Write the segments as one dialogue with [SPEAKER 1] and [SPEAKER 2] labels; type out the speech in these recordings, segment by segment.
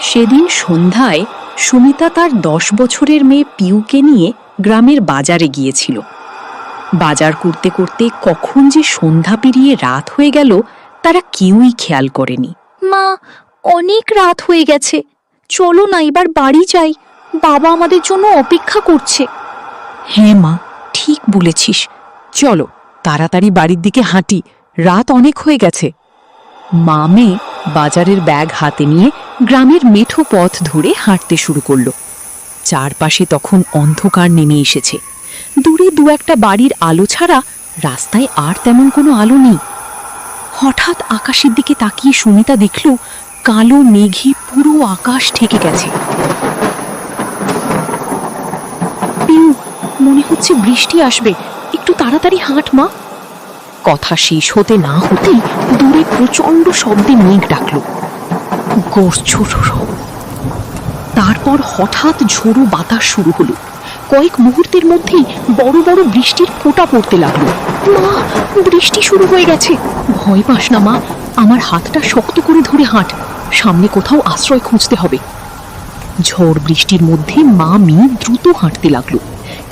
[SPEAKER 1] সেদিন সন্ধ্যায় সুমিতা তার 10 বছরের মেয়ে পিউকে নিয়ে গ্রামের বাজারে গিয়েছিল। বাজার করতে করতে কখন যে সন্ধ্যা পেরিয়ে রাত হয়ে গেল তারা কেউই খেয়াল করেনি।
[SPEAKER 2] মা, অনেক রাত হয়ে গেছে, চলো না এবার বাড়ি যাই, বাবা আমাদের জন্য অপেক্ষা করছে।
[SPEAKER 1] হ্যাঁ মা, ঠিক বলেছিস, চলো তাড়াতাড়ি বাড়ির দিকে হাঁটি, রাত অনেক হয়ে গেছে। মা মেয়ে বাজারের ব্যাগ হাতে নিয়ে গ্রামের মেঠো পথ ধরে হাঁটতে শুরু করলো। চারপাশে তখন অন্ধকার নেমে এসেছে। দূরে দু একটা বাড়ির আলো ছাড়া রাস্তায় আর তেমন কোনো আলো নেই। হঠাৎ আকাশের দিকে তাকিয়ে সুমিতা দেখল কালো মেঘে পুরো আকাশ ঢেকে গেছে। পিউ, মনে হচ্ছে বৃষ্টি আসবে, একটু তাড়াতাড়ি হাঁট মা। কথা শেষ হতে না হতেই দূরে প্রচন্ড শব্দে মেঘ ডাকল, তারপর হঠাৎ ঝোড়ো বাতাস শুরু হলো। কয়েক মুহূর্তের মধ্যেই বড় বড় বৃষ্টির ফোঁটা পড়তে লাগলো। মা, বৃষ্টি শুরু হয়ে গেছে। ভয় পাস না মা, আমার হাতটা শক্ত করে ধরে হাঁট, সামনে কোথাও আশ্রয় খুঁজতে হবে। ঝড় বৃষ্টির মধ্যে মা মেয়ে দ্রুত হাঁটতে লাগলো,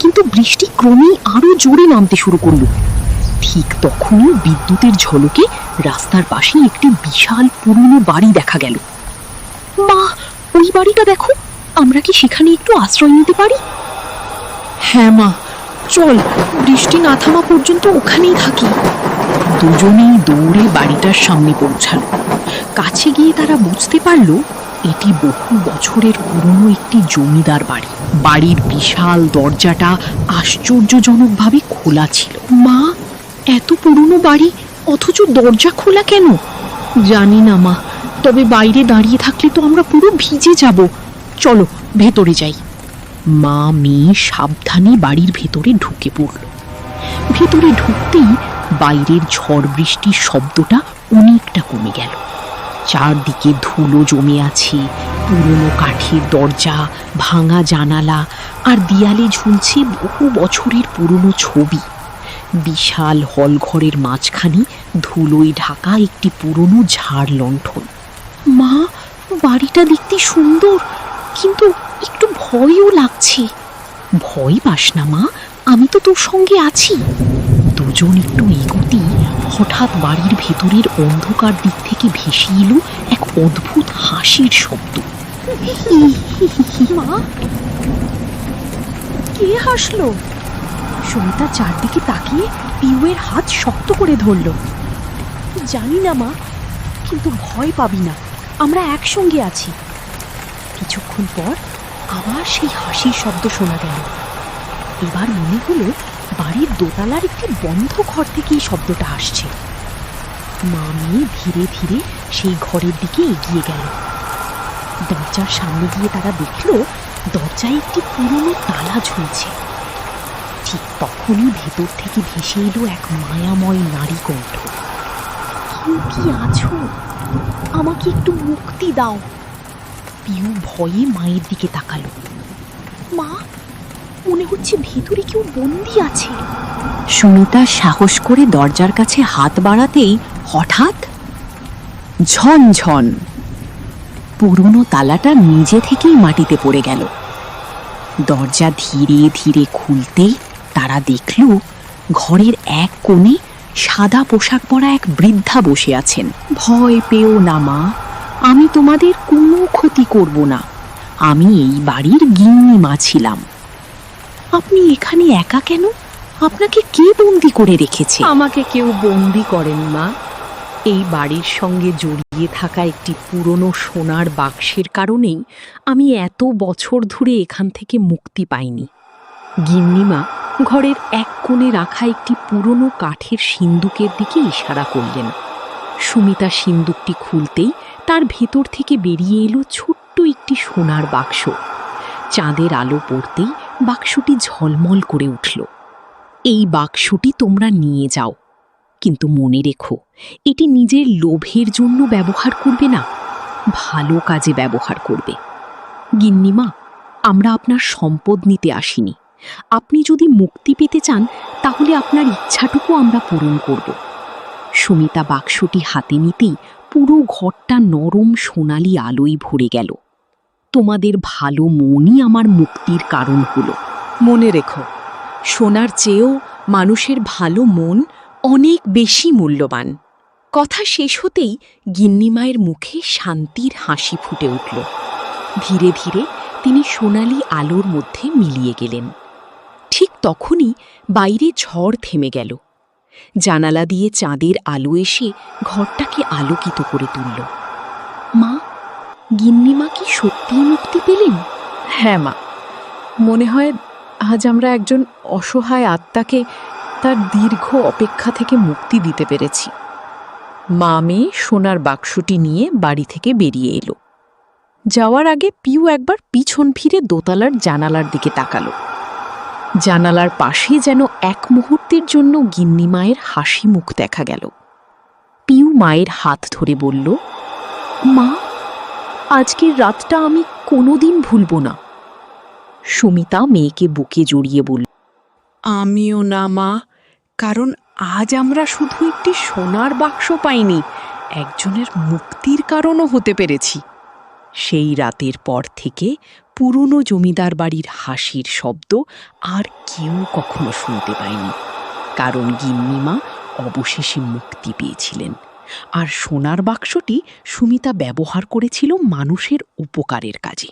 [SPEAKER 1] কিন্তু বৃষ্টি ক্রমেই আরো জোরে নামতে শুরু করলো। ঠিক তখনই বিদ্যুতের ঝলকে রাস্তার পাশে একটি বিশাল পুরনো বাড়ি দেখা গেল। মা, ওই বাড়িটা দেখো, আমরা কি সেখানে একটু আশ্রয় নিতে পারি? হ্যাঁ মা, চল, বৃষ্টি না থামা পর্যন্ত ওখানেই থাকি। দুজনেই দৌড়ে বাড়িটার সামনে পৌঁছাল। কাছে গিয়ে তারা বুঝতে পারল এটি বহু বছরের পুরনো একটি জমিদার বাড়ি। বাড়ির বিশাল দরজাটা আশ্চর্যজনকভাবে খোলা ছিল। মা, এত পুরনো বাড়ি অথচ দরজা খোলা কেন? জানি না মা, তবে বাইরে দাঁড়িয়ে থাকলে তো আমরা পুরো ভিজে যাব। চলো ভেতরে যাই। মা মেয়ে সাবধানে বাড়ির ভেতরে ঢুকে পড়ল। ভেতরে ঢুকতেই বাইরের ঝড় বৃষ্টির শব্দটা অনেকটা কমে গেল। চারদিকে ধুলো জমে আছে, পুরনো কাঠের দরজা, ভাঙা জানালা, আর দেয়ালে ঝুলছে বহু বছরের পুরনো ছবি। বিশাল হলঘরের মাঝখানে ধুলোয় ঢাকা একটি পুরনো ঝাড় লণ্ঠন। মা, বাড়িটা দেখতে সুন্দর, কিন্তু একটু ভয়ও লাগছে। ভয় পাস না মা, আমি তো তোর সঙ্গে আছি। দুজন একটু এগোতেই হঠাৎ বাড়ির ভেতরের অন্ধকার দিক থেকে ভেসে এলো এক অদ্ভুত হাসির শব্দ। মা, কে হাসলো? সুমিতা চারদিকে তাকিয়ে পিউয়ের হাত শক্ত করে ধরল। জানি না মা, কিন্তু ভয় পাবি না, আমরা একসঙ্গে আছি। কিছুক্ষণ পর আবার সেই হাসির শব্দ শোনা গেল। এবার মনে হলো বাড়ির দোতলার একটি বন্ধ ঘর থেকে এই শব্দটা আসছে। মা মেয়ে ধীরে ধীরে সেই ঘরের দিকে এগিয়ে গেল। দরজার সামনে গিয়ে তারা দেখল দরজায় একটি পুরনো তালা ঝুলছে। ঠিক তখনই ভেতর থেকে ভেসে এলো এক মায়াময় নারী কণ্ঠ। কেউ কি আছো? আমাকে একটু মুক্তি দাও। পিউ ভয়ে মায়ের দিকে তাকালো। মা, মনে হচ্ছে ভেতরে কেউ বন্দি আছে। সুমিতা সাহস করে দরজার কাছে হাত বাড়াতেই হঠাৎ ঝনঝন পুরনো তালাটা নিজে থেকেই মাটিতে পড়ে গেল। দরজা ধীরে ধীরে খুলতেই তারা দেখল ঘরের এক কোণে সাদা পোশাক পরা এক বৃদ্ধা বসে আছেন। ভয় পেও না মা, আমি তোমাদের কোনো ক্ষতি করব না, আমি এই বাড়ির গিন্নি মা ছিলাম। আপনি এখানে একা কেন? আপনাকে কে বন্দি করে রেখেছে?
[SPEAKER 3] আমাকে কেউ বন্দি করেন মা, এই বাড়ির সঙ্গে জড়িয়ে থাকা একটি পুরনো সোনার বাক্সের কারণেই আমি এত বছর ধরে এখান থেকে মুক্তি পাইনি। গিন্নিমা ঘরের এক কোণে রাখা একটি পুরনো কাঠের সিন্দুকের দিকে ইশারা করলেন। সুমিতা সিন্দুকটি খুলতেই তার ভেতর থেকে বেরিয়ে এলো ছোট্ট একটি সোনার বাক্স। চাঁদের আলো পড়তেই বাক্সটি ঝলমল করে উঠল। এই বাক্সটি তোমরা নিয়ে যাও, কিন্তু মনে রেখো এটি নিজের লোভের জন্য ব্যবহার করবে না, ভালো কাজে ব্যবহার করবে। গিন্নিমা, আমরা আপনার সম্পদ নিতে আসিনি, আপনি যদি মুক্তি পেতে চান তাহলে আপনার ইচ্ছাটুকু আমরা পূরণ করব। সুমিতা বাক্সটি হাতে নিতেই পুরো ঘরটা নরম সোনালি আলোয় ভরে গেল। তোমাদের ভালো মনই আমার মুক্তির কারণ হলো। মনে রেখো, সোনার চেয়েও মানুষের ভালো মন অনেক বেশি মূল্যবান। কথা শেষ হতেই গিন্নিমায়ের মুখে শান্তির হাসি ফুটে উঠল। ধীরে ধীরে তিনি সোনালি আলোর মধ্যে মিলিয়ে গেলেন। ঠিক তখনই বাইরে ঝড় থেমে গেল। জানালা দিয়ে চাঁদের আলো এসে ঘরটাকে আলোকিত করে তুলল। মা, গিন্নিমা কি সত্যিই মুক্তি পেলেন?
[SPEAKER 4] হ্যাঁ মা, মনে হয় আজ আমরা একজন অসহায় আত্মাকে তার দীর্ঘ অপেক্ষা থেকে মুক্তি দিতে পেরেছি। মা মেয়ে সোনার বাক্সটি নিয়ে বাড়ি থেকে বেরিয়ে এলো। যাওয়ার আগে পিউ একবার পিছন ফিরে দোতলার জানালার দিকে তাকালো। জানালার পাশে যেন এক মুহূর্তের জন্য গিন্নিমায়ের হাসি মুখ দেখা গেল।
[SPEAKER 3] পিউ মায়ের হাত ধরে বলল, মা, আজকের রাতটা আমি কোনোদিন ভুলব না। সুমিতা মেয়েকে বুকে জড়িয়ে বলল,
[SPEAKER 4] আমিও না মা, কারণ আজ আমরা শুধু একটি সোনার বাক্স পাইনি, একজনের মুক্তির কারণও হতে পেরেছি।
[SPEAKER 3] সেই রাতের পর থেকে পুরনো জমিদার বাড়ির হাসির শব্দ আর কেউ কখনো শুনতে পায়নি, কারণ গিন্নিমা অবশেষে মুক্তি পেয়েছিলেন। আর সোনার বাক্সটি সুমিতা ব্যবহার করেছিল মানুষের উপকারের কাজে।